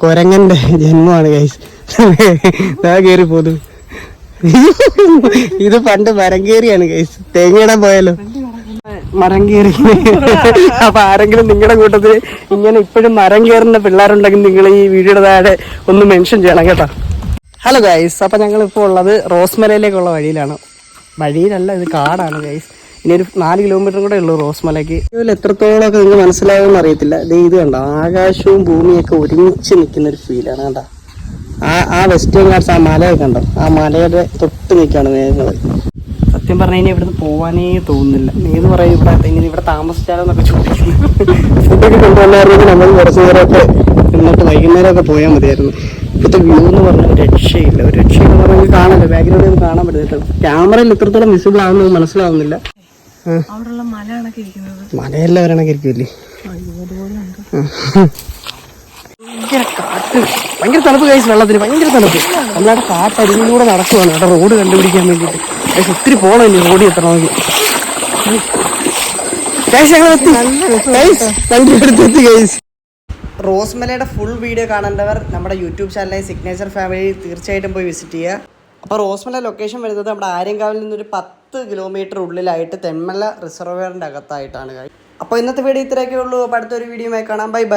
കൊരങ്ങന്റെ ജന്മമാണ് guys. കയറി പോന്നു. ഇത് പണ്ട് മരം കയറിയാണ് ഗൈസ്. തേങ്ങയിടാൻ പോയാലോ മരം കയറി. അപ്പൊ ആരെങ്കിലും നിങ്ങളുടെ കൂട്ടത്തിൽ ഇങ്ങനെ ഇപ്പോഴും മരം കയറുന്ന പിള്ളേരുണ്ടെങ്കിൽ നിങ്ങൾ ഈ വീഡിയോയുടെ താഴെ ഒന്ന് മെൻഷൻ ചെയ്യണം കേട്ടോ. ഹലോ ഗൈസ്, അപ്പൊ ഞങ്ങളിപ്പോൾ ഉള്ളത് റോസ്മലയിലേക്കുള്ള വഴിയിലാണ്. വഴിയിലല്ല, ഇത് കാടാണ് ഗൈസ്. ഇനി ഒരു 4 കിലോമീറ്റർ കൂടെ ഉള്ളൂ റോസ്മലയ്ക്ക്. ഇതിൽ എത്രത്തോളമൊക്കെ നിങ്ങൾക്ക് മനസ്സിലാവുമെന്ന് അറിയത്തില്ല. ഇത് കണ്ടോ, ആകാശവും ഭൂമിയൊക്കെ ഒരുമിച്ച് നിൽക്കുന്ന ഒരു ഫീലാണ് കണ്ടോ. ആ വെസ്റ്റേൺ ഗാർഡ്സ്, ആ മലയൊക്കെ കണ്ടോ, ആ മലയുടെ തൊട്ട് നിൽക്കുകയാണ് മേഘങ്ങൾ. സത്യം പറഞ്ഞു കഴിഞ്ഞാൽ ഇവിടുന്ന് പോകാനേ തോന്നുന്നില്ല. നീ എന്ന് പറയും ഇവിടെ താമസിച്ചാലോ എന്നൊക്കെ ചോദിക്കുന്നു. ഫുഡൊക്കെ കൊണ്ടുവന്നായിരുന്നെങ്കിൽ നമ്മൾ കുറച്ച് നേരമൊക്കെ എന്നിട്ട് വൈകുന്നേരമൊക്കെ പോയാൽ മതിയായിരുന്നു. ഇപ്പോഴത്തെ വ്യൂ എന്ന് പറഞ്ഞാൽ ഒരു രക്ഷയില്ലെന്ന് പറഞ്ഞാൽ കാണാമല്ലോ, ബാക്ക്ഗ്രൗണ്ടിൽ നിന്ന് കാണാൻ പറ്റും. ക്യാമറയിൽ എത്രത്തോളം വിസിബിൾ ആവുന്നത് മനസ്സിലാവുന്നില്ല. മലയെല്ലാം ഒരെണ്ണൊക്കെ ഇരിക്കുമല്ലേ. ഭയങ്കര തണുപ്പ് കഴിച്ച് വെള്ളത്തിന്, ഭയങ്കര തണുപ്പ്. നമ്മളവിടെ കാട്ടരിയിലൂടെ നടക്കുവാണ് അവിടെ റോഡ് കണ്ടുപിടിക്കാൻ വേണ്ടിയിട്ട്. പക്ഷെ ഒത്തിരി പോകണമല്ലേ റോഡിൽ എത്തണമെങ്കിൽ. റോസ്മലയുടെ ഫുൾ വീഡിയോ കാണേണ്ടവർ നമ്മുടെ യൂട്യൂബ് ചാനലായ സിഗ്നേച്ചർ ഫാമിലി തീർച്ചയായിട്ടും പോയി വിസിറ്റ് ചെയ്യുക. അപ്പോൾ റോസ്മല ലൊക്കേഷൻ വരുന്നത് നമ്മുടെ ആര്യങ്കാവിൽ നിന്നൊരു 10 കിലോമീറ്റർ ഉള്ളിലായിട്ട് തെന്മല റിസർവറിൻ്റെ അകത്തായിട്ടാണ്. അപ്പോൾ ഇന്നത്തെ വീഡിയോ ഇത്രയൊക്കെ ഉള്ളൂ. അപ്പോൾ അടുത്തൊരു വീഡിയോയുമായി കാണാം. Bye bye.